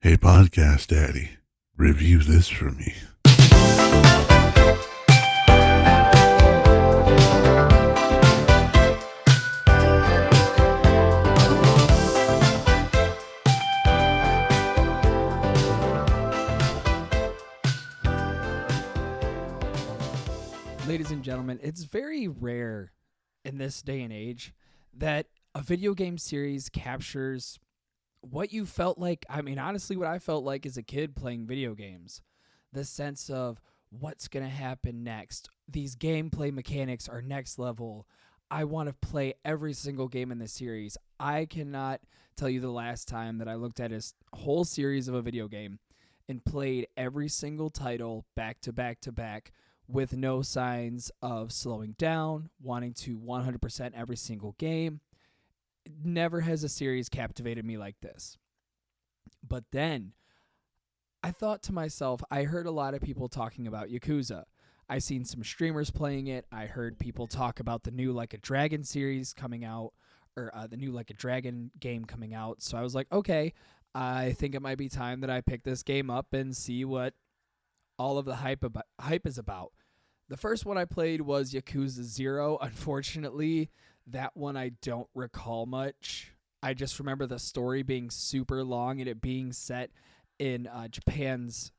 Hey, Podcast Daddy, review this for me. Ladies and gentlemen, it's very rare in this day and age that a video game series captures what you felt like. I mean, honestly, what I felt like as a kid playing video games. The sense of what's going to happen next. These gameplay mechanics are next level. I want to play every single game in the series. I cannot tell you the last time that I looked at a whole series of a video game and played every single title back to back to back with no signs of slowing down, wanting to 100% every single game. Never has a series captivated me like this. But then I thought to myself, I heard a lot of people talking about Yakuza. I seen some streamers playing it. I heard people talk about the new Like a Dragon series coming out, or the new Like a Dragon game coming out. So I was like, okay, I think it might be time that I pick this game up and see what all of the hype is about. The first one I played was Yakuza 0. Unfortunately, that one I don't recall much. I just remember the story being super long and it being set in Japan's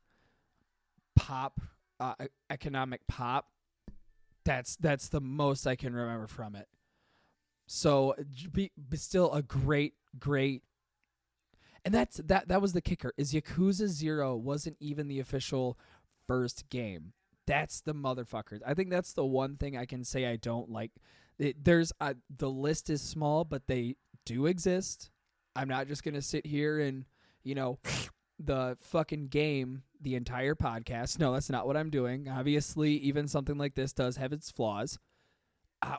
economic pop. That's the most I can remember from it. So, but still a great, and that was the kicker. Is Yakuza 0 wasn't even the official first game. That's the motherfuckers. I think that's the one thing I can say I don't like. The list is small, but they do exist. I'm not just gonna sit here and the fucking game the entire podcast. No, that's not what I'm doing. Obviously, even something like this does have its flaws.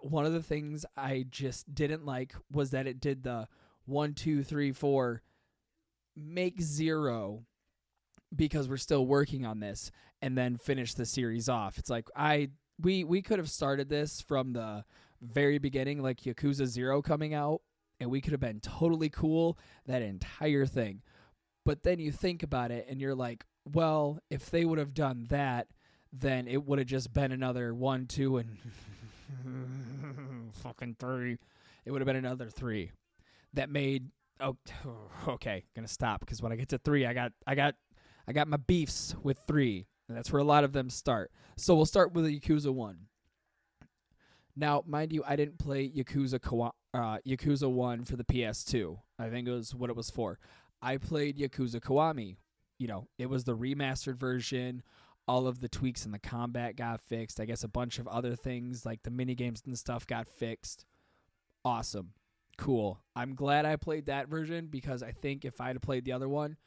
One of the things I just didn't like was that it did the 1, 2, 3, 4, make 0 because we're still working on this, and then finish the series off. It's like we could have started this from the very beginning, like Yakuza 0 coming out, and we could have been totally cool that entire thing. But then you think about it, and you're like, well, if they would have done that, then it would have just been another 1, 2, and fucking 3. It would have been another 3 that made. Oh, okay, gonna stop because when I get to 3, I got my beefs with 3, and that's where a lot of them start. So we'll start with Yakuza 1. Now, mind you, I didn't play Yakuza 1 for the PS2. I think it was what it was for. I played Yakuza Kiwami. It was the remastered version. All of the tweaks in the combat got fixed. I guess a bunch of other things like the minigames and stuff got fixed. Awesome. Cool. I'm glad I played that version because I think if I had played the other one,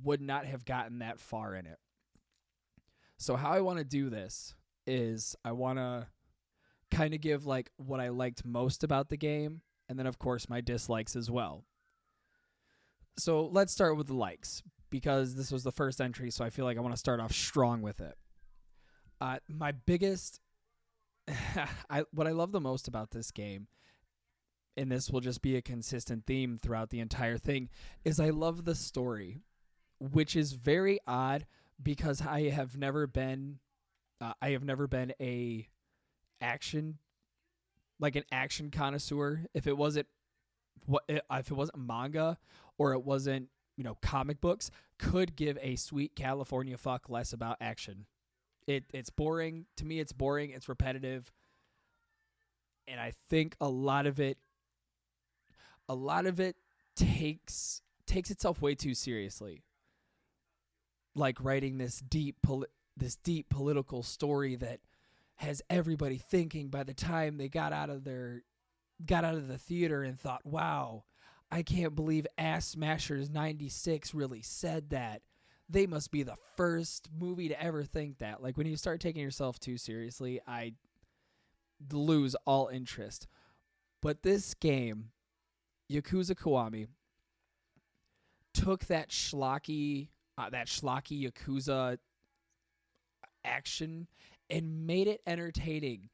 would not have gotten that far in it. So how I want to do this is I want to kind of give like what I liked most about the game, and then of course my dislikes as well. So let's start with the likes because this was the first entry, so I feel like I want to start off strong with it. My biggest, what I love the most about this game, and this will just be a consistent theme throughout the entire thing, is I love the story, which is very odd because I have never been an action connoisseur. If it wasn't manga or it wasn't comic books, could give a sweet California fuck less about action. It's boring to me. It's boring. It's repetitive, and I think a lot of it takes itself way too seriously. Like writing this deep political story that has everybody thinking by the time they got out of the theater and thought, wow, I can't believe Ass Smashers 96 really said that. They must be the first movie to ever think that. Like when you start taking yourself too seriously, I lose all interest. But this game, Yakuza Kiwami, took that schlocky Yakuza action and made it entertaining.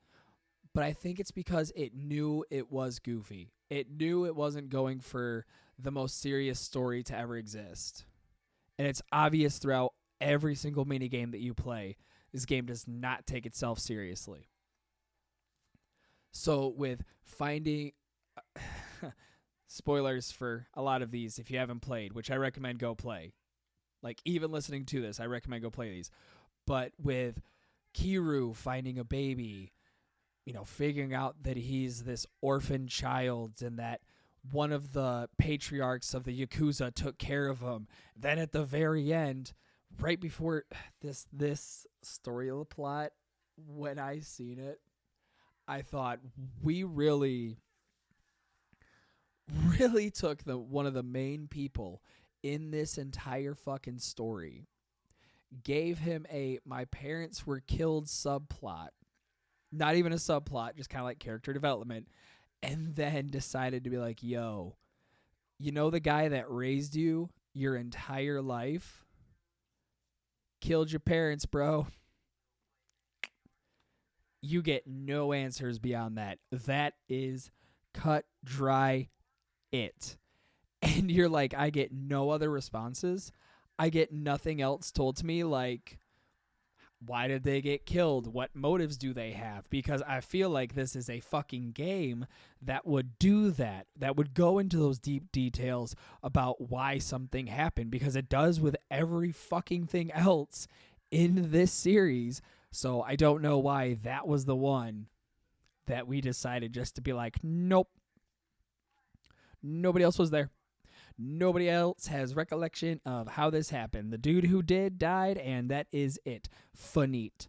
But I think it's because it knew it was goofy. It knew it wasn't going for the most serious story to ever exist. And it's obvious throughout every single mini game that you play. This game does not take itself seriously. So with finding spoilers for a lot of these if you haven't played, which I recommend go play. Like even listening to this, I recommend go play these. But with Kiru finding a baby, figuring out that he's this orphan child and that one of the patriarchs of the Yakuza took care of him. Then at the very end, right before this story plot, when I seen it, I thought we really took one of the main people in this entire fucking story, gave him a my parents were killed subplot, not even a subplot, just kind of like character development, and then decided to be like, yo, the guy that raised you your entire life killed your parents, bro. You get no answers beyond that. That is cut, dry, it. And you're like, I get no other responses. I get nothing else told to me, like, why did they get killed? What motives do they have? Because I feel like this is a fucking game that would do that. That would go into those deep details about why something happened. Because it does with every fucking thing else in this series. So I don't know why that was the one that we decided just to be like, nope. Nobody else was there. Nobody else has recollection of how this happened. The dude who did died, and that is it. Finite.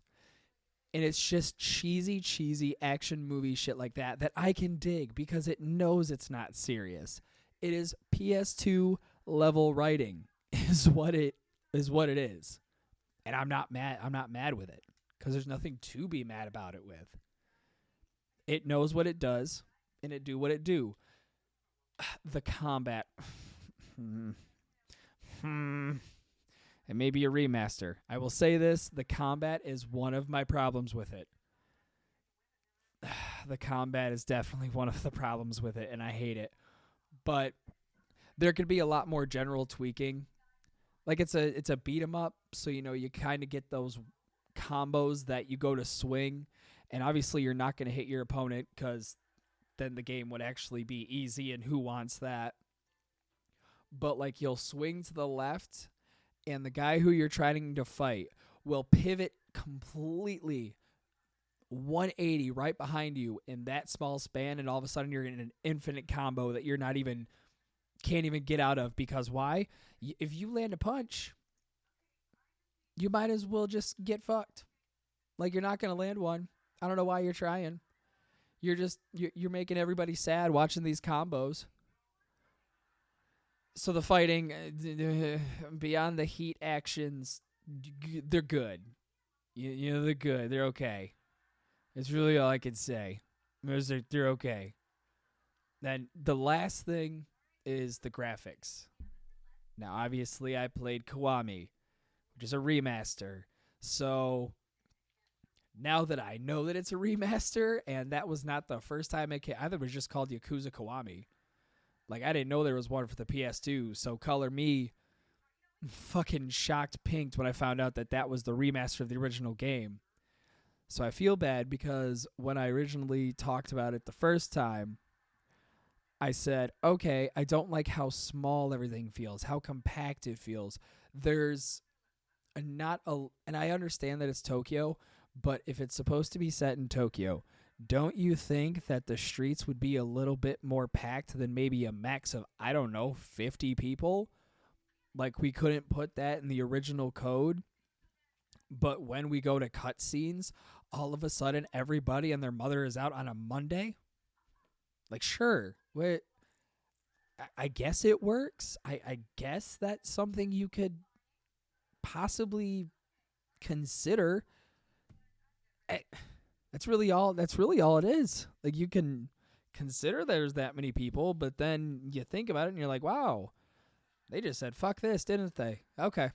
And it's just cheesy action movie shit like that I can dig because it knows it's not serious. It is PS2 level writing is what it is. And I'm not mad with it because there's nothing to be mad about it with. It knows what it does, and it do what it do. The combat. It may be a remaster. I will say this, the combat is one of my problems with it. The combat is definitely one of the problems with it, and I hate it. But there could be a lot more general tweaking. Like it's a beat 'em up, so you kind of get those combos that you go to swing, and obviously you're not going to hit your opponent because then the game would actually be easy, and who wants that? But like you'll swing to the left, and the guy who you're trying to fight will pivot completely 180 right behind you in that small span, and all of a sudden you're in an infinite combo that you're can't even get out of. Because why? If you land a punch, you might as well just get fucked. Like you're not going to land one. I don't know why you're trying. You're making everybody sad watching these combos. So the fighting, beyond the heat actions, they're good. They're good. They're okay. It's really all I can say. They're okay. Then the last thing is the graphics. Now, obviously, I played Kiwami, which is a remaster. So now that I know that it's a remaster, and that was not the first time it came, I thought it was just called Yakuza Kiwami. Like, I didn't know there was one for the PS2, so color me fucking shocked pinked when I found out that was the remaster of the original game. So I feel bad because when I originally talked about it the first time, I said, okay, I don't like how small everything feels, how compact it feels. There's and I understand that it's Tokyo, but if it's supposed to be set in Tokyo, don't you think that the streets would be a little bit more packed than maybe a max of, 50 people? Like, we couldn't put that in the original code, but when we go to cutscenes, all of a sudden everybody and their mother is out on a Monday? Like, sure. Wait, I guess it works. I guess that's something you could possibly consider. That's really all it is. Like, you can consider there's that many people, but then you think about it and you're like, wow, they just said fuck this, didn't they? Okay.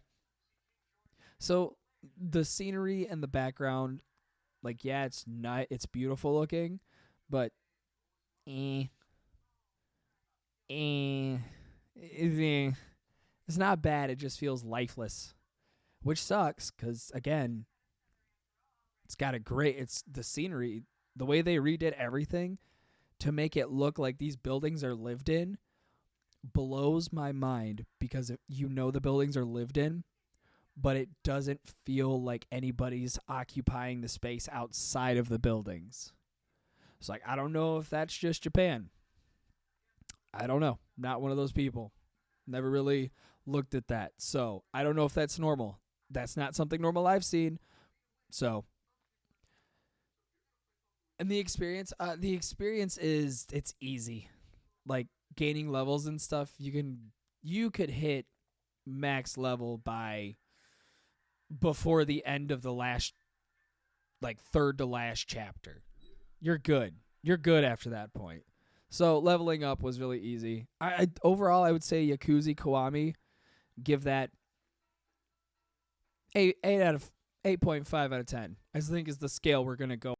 So the scenery and the background, like, yeah, it's beautiful looking, but It's not bad. It just feels lifeless, which sucks because again, it's got a great. It's the scenery, the way they redid everything to make it look like these buildings are lived in blows my mind because you know the buildings are lived in, but it doesn't feel like anybody's occupying the space outside of the buildings. It's like, I don't know if that's just Japan. I don't know. Not one of those people. Never really looked at that. So I don't know if that's normal. That's not something normal I've seen. So, and the experience is it's easy. Like gaining levels and stuff, you could hit max level by before the end of the last like third to last chapter. You're good. You're good after that point. So leveling up was really easy. I overall I would say Yakuza Kiwami, give that 8 out of 8.5 out of 10. I think is the scale we're gonna go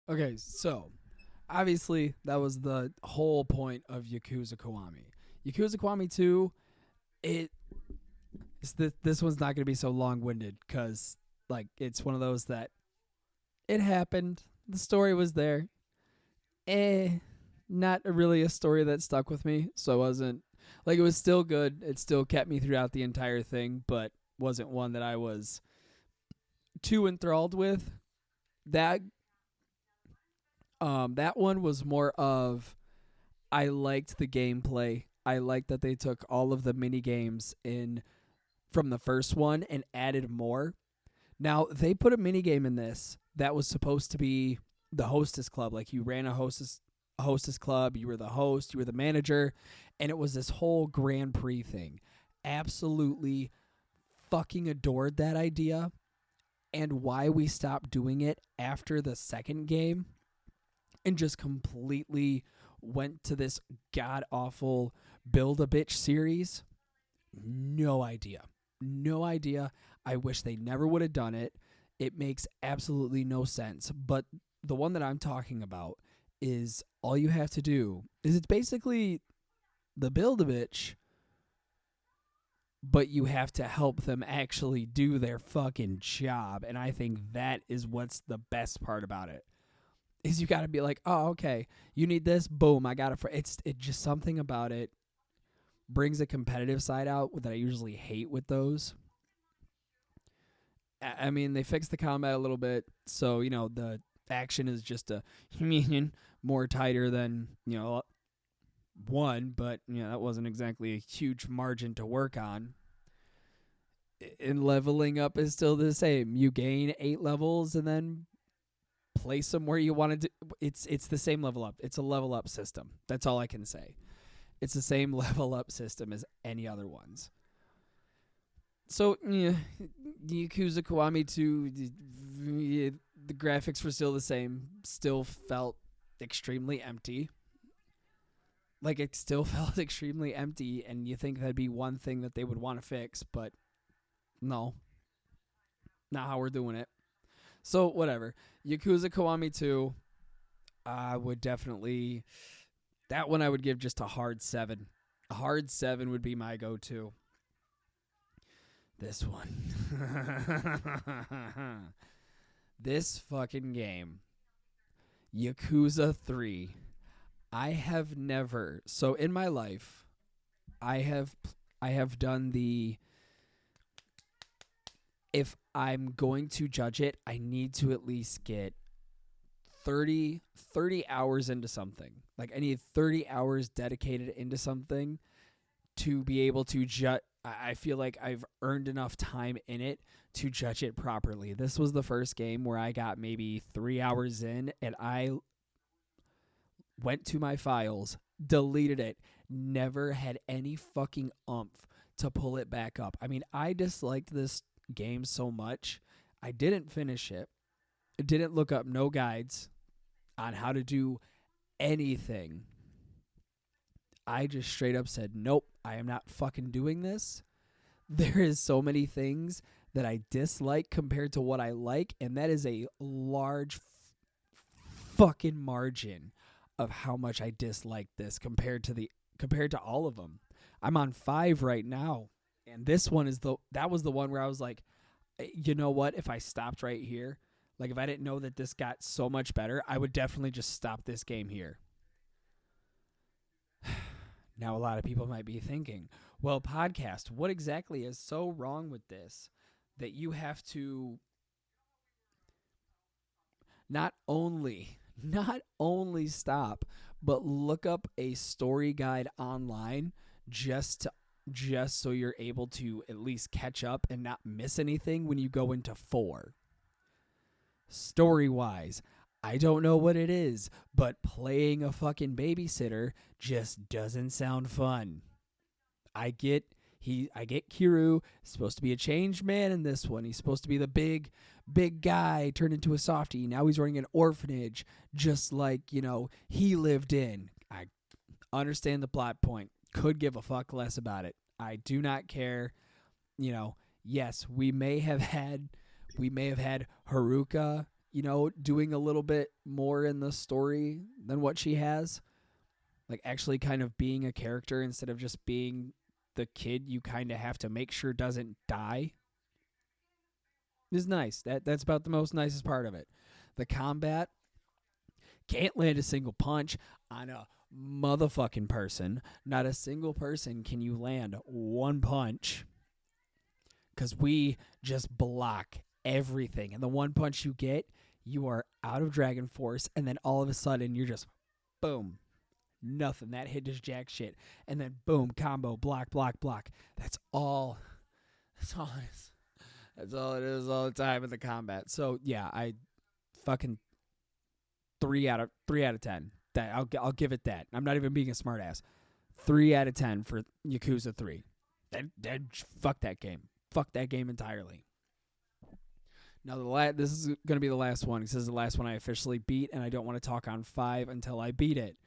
Okay, so obviously that was the whole point of Yakuza Kiwami. Yakuza Kiwami 2, it this one's not going to be so long-winded cuz like it's one of those that it happened. The story was there. Not really a story that stuck with me, so I wasn't like it was still good. It still kept me throughout the entire thing, but wasn't one that I was too enthralled with. That that one was more of I liked the gameplay. I liked that they took all of the mini games in from the first one and added more. Now, they put a mini game in this that was supposed to be the hostess club. Like you ran a hostess club, you were the host, you were the manager, and it was this whole Grand Prix thing. Absolutely fucking adored that idea. And why we stopped doing it after the second game and just completely went to this god awful build a bitch series. No idea. No idea. I wish they never would have done it. It makes absolutely no sense. But the one that I'm talking about is all you have to do is it's basically the build a bitch, but you have to help them actually do their fucking job. And I think that is what's the best part about it. Is you got to be like, oh, okay, you need this, boom, I got it. It's just something about it brings a competitive side out that I usually hate with those. I mean, they fixed the combat a little bit, so the action is just more tighter than one, but that wasn't exactly a huge margin to work on. And leveling up is still the same. You gain 8 levels and then place them where you wanted to. It's the same level up. It's a level up system. That's all I can say. It's the same level up system as any other ones. So, Yakuza Kiwami 2, the graphics were still the same. Still felt extremely empty. Like, it still felt extremely empty, and you think that'd be one thing that they would want to fix, but no. Not how we're doing it. So, whatever. Yakuza Kiwami 2, I would definitely... That one I would give just a hard 7. A hard 7 would be my go-to. This one. This fucking game. Yakuza 3. I have never... So, in my life, I have done the... If I'm going to judge it, I need to at least get 30 hours into something. Like, I need 30 hours dedicated into something to be able to judge. I feel like I've earned enough time in it to judge it properly. This was the first game where I got maybe 3 hours in, and I went to my files, deleted it, never had any fucking oomph to pull it back up. I mean, I disliked this game so much, I didn't finish it. I didn't look up no guides on how to do anything. I just straight up said, nope, I am not fucking doing this. There is so many things that I dislike compared to what I like, and that is a large fucking margin of how much I dislike this compared to all of them. I'm on 5 right now, and this one that was the one where I was like, you know what, if I stopped right here, like if I didn't know that this got so much better, I would definitely just stop this game here. Now a lot of people might be thinking, well, podcast, what exactly is so wrong with this that you have to not only stop, but look up a story guide online just so you're able to at least catch up and not miss anything when you go into 4. Story-wise, I don't know what it is, but playing a fucking babysitter just doesn't sound fun. I get Kiryu is supposed to be a changed man in this one. He's supposed to be the big guy turned into a softie. Now he's running an orphanage just like, he lived in. I understand the plot point. Could give a fuck less about it. I do not care. Yes, we may have had Haruka, doing a little bit more in the story than what she has. Like actually kind of being a character instead of just being the kid you kind of have to make sure doesn't die is nice. That's about the most nicest part of it. The combat, can't land a single punch on a motherfucking person. Not a single person can you land one punch because we just block everything. And the one punch you get, you are out of Dragon Force, and then all of a sudden you're just boom. Nothing. That hit just jack shit. And then boom, combo, block, block, block. That's all. That's all it is. That's all it is all the time in the combat. So yeah, I fucking 3 out of 10. That I'll give it that. I'm not even being a smartass. 3 out of 10 for Yakuza 3. Fuck that game. Fuck that game entirely. Now this is going to be the last one. This is the last one I officially beat, and I don't want to talk on 5 until I beat it.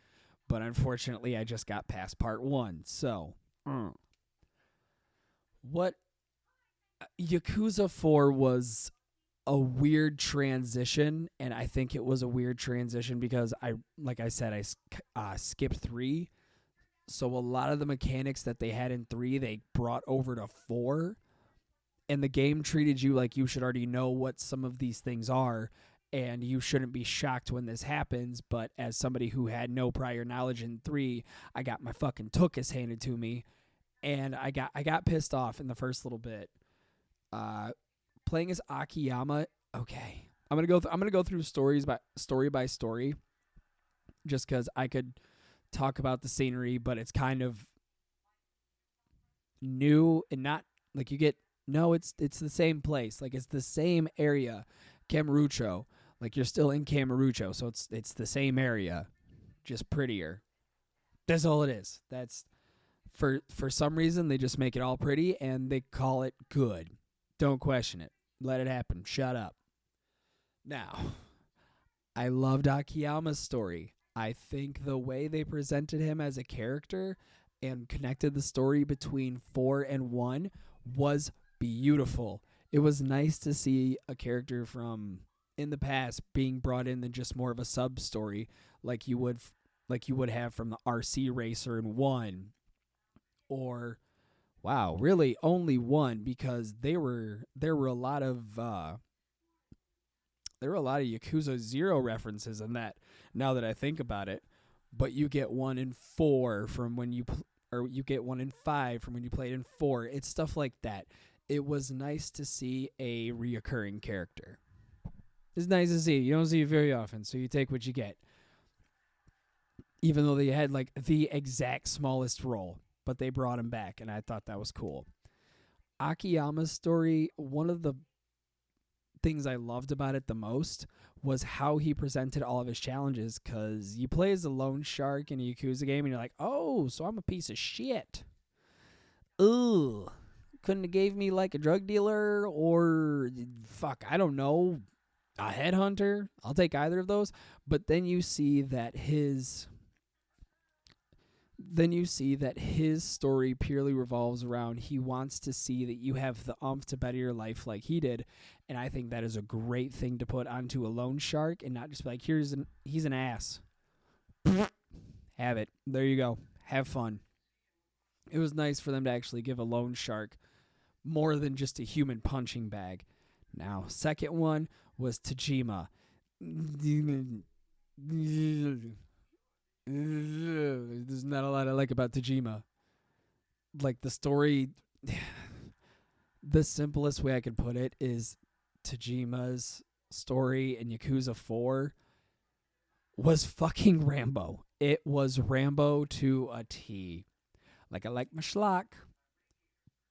But unfortunately, I just got past part 1. So, what Yakuza 4 was a weird transition, and I think it was a weird transition because I skipped 3. So a lot of the mechanics that they had in 3, they brought over to 4. And the game treated you like you should already know what some of these things are, and you shouldn't be shocked when this happens. But as somebody who had no prior knowledge in 3, I got my fucking tuchus handed to me, and I got pissed off in the first little bit. Playing as Akiyama, okay. I'm gonna go through story by story, just because I could talk about the scenery, but it's kind of new and not like you get. No, it's the same place. Like it's the same area, Kamurocho. Like you're still in Kamurocho, so it's the same area, just prettier. That's all it is. That's for some reason they just make it all pretty and they call it good. Don't question it. Let it happen. Shut up. Now, I loved Akiyama's story. I think the way they presented him as a character and connected the story between 4 and 1 was beautiful. It was nice to see a character from in the past being brought in than just more of a sub story like you would have from the RC racer in 1, or wow, really only 1, because there were a lot of Yakuza 0 references in that, now that I think about it. But you get 1 in 4 from when you you get 1 in 5 from when you played in 4. It's stuff like that. It was nice to see a reoccurring character. It's nice to see. You don't see it very often, so you take what you get. Even though they had like the exact smallest role, but they brought him back, and I thought that was cool. Akiyama's story, one of the things I loved about it the most was how he presented all of his challenges, because you play as a loan shark in a Yakuza game, and you're like, oh, so I'm a piece of shit. Ugh. Couldn't have gave me like a drug dealer or, fuck, I don't know, a headhunter. I'll take either of those. But then you see that his story purely revolves around he wants to see that you have the oomph to better your life like he did. And I think that is a great thing to put onto a loan shark, and not just be like, he's an ass. Have it. There you go. Have fun. It was nice for them to actually give a loan shark more than just a human punching bag. Now, second one was Tajima. There's not a lot I like about Tajima. Like the story, the simplest way I could put it is Tajima's story in Yakuza 4 was fucking Rambo. It was Rambo to a T. Like, I like my schlock,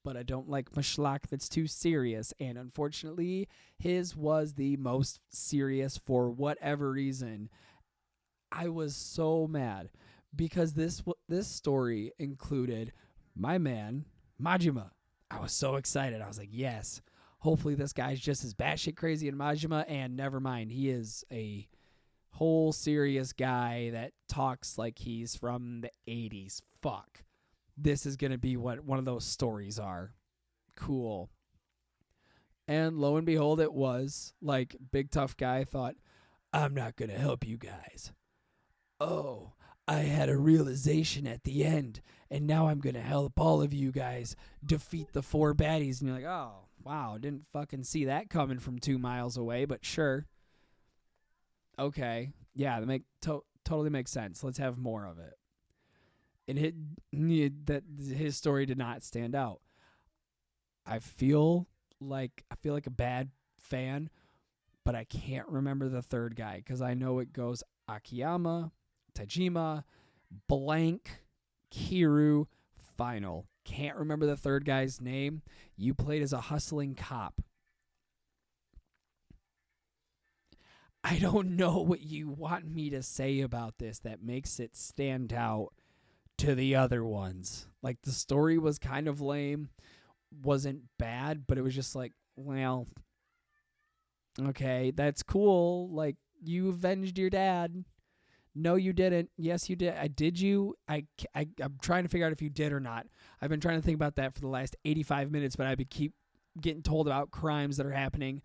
but I don't like my schlock that's too serious. And unfortunately, his was the most serious for whatever reason. I was so mad because this story included my man, Majima. I was so excited. I was like, yes, hopefully this guy's just as batshit crazy in Majima, and never mind, he is a whole serious guy that talks like he's from the 80s. Fuck. This is going to be what one of those stories are. Cool. And lo and behold, it was. Like, big tough guy thought, I'm not going to help you guys. Oh, I had a realization at the end, and now I'm going to help all of you guys defeat the 4 baddies. And you're like, oh, wow, didn't fucking see that coming from 2 miles away, but sure. Okay, yeah, that totally makes sense. Let's have more of it. And that his story did not stand out. I feel like a bad fan, but I can't remember the third guy because I know it goes Akiyama, Tajima, blank, Kiru, final. Can't remember the third guy's name. You played as a hustling cop. I don't know what you want me to say about this that makes it stand out to the other ones. Like, the story was kind of lame, wasn't bad, but it was just like, well, okay, that's cool. Like, you avenged your dad. No, you didn't. Yes, you did. Did you? I'm trying to figure out if you did or not. I've been trying to think about that for the last 85 minutes, but I keep getting told about crimes that are happening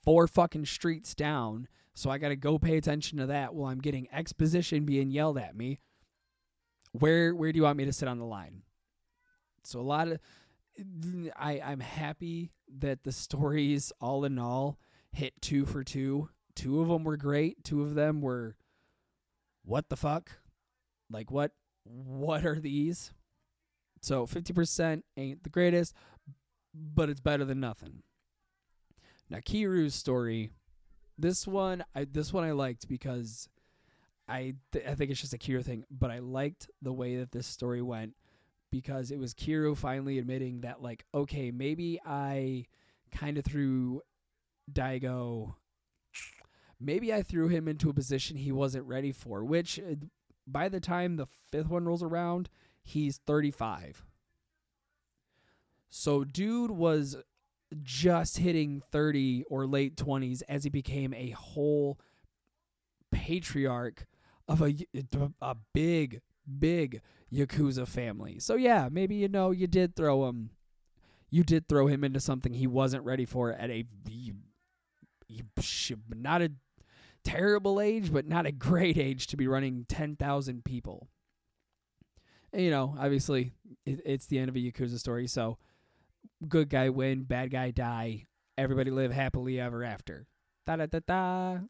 4 fucking streets down. So I got to go pay attention to that while I'm getting exposition being yelled at me. Where do you want me to sit on the line? So I'm happy that the stories, all in all, hit 2 for 2. 2 of them were great. 2 of them were, what the fuck? Like, what are these? So 50% ain't the greatest, but it's better than nothing. Now, Kiru's story, this one I liked because I think it's just a Kiru thing, but I liked the way that this story went because it was Kiru finally admitting that, like, okay, maybe I kind of threw Daigo, maybe I threw him into a position he wasn't ready for, which by the time the 5th one rolls around, he's 35. So dude was just hitting 30 or late 20s as he became a whole patriarch of a big Yakuza family. So yeah, maybe you did throw him into something he wasn't ready for at not a terrible age, but not a great age to be running 10,000 people. And, obviously it's the end of a Yakuza story, so good guy win, bad guy die, everybody live happily ever after. Da-da-da-da. And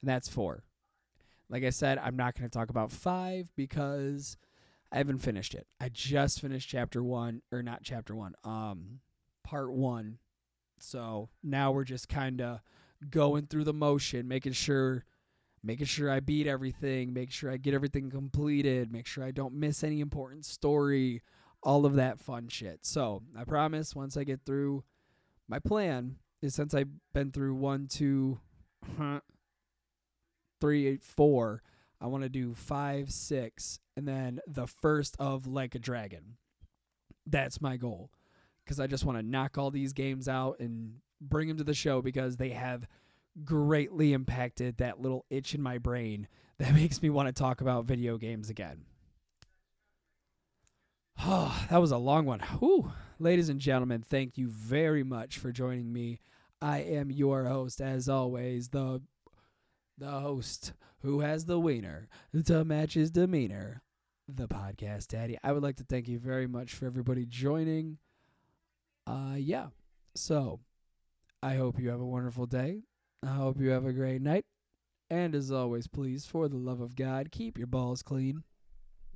that's 4. Like I said, I'm not going to talk about 5 because I haven't finished it. I just finished chapter 1, or not chapter 1, part 1. So now we're just kind of going through the motion, making sure I beat everything, make sure I get everything completed, make sure I don't miss any important story, all of that fun shit. So I promise once I get through, my plan is, since I've been through 1, 2, 3, 8, 4, I want to do 5, 6, and then the first of Like a Dragon. That's my goal, because I just want to knock all these games out and bring them to the show because they have greatly impacted that little itch in my brain that makes me want to talk about video games again. Oh, that was a long one. Whew. Ladies and gentlemen, thank you very much for joining me. I am your host, as always, the host who has the wiener to match his demeanor, the podcast daddy. I would like to thank you very much for everybody joining. Yeah. So, I hope you have a wonderful day. I hope you have a great night. And as always, please, for the love of God, keep your balls clean.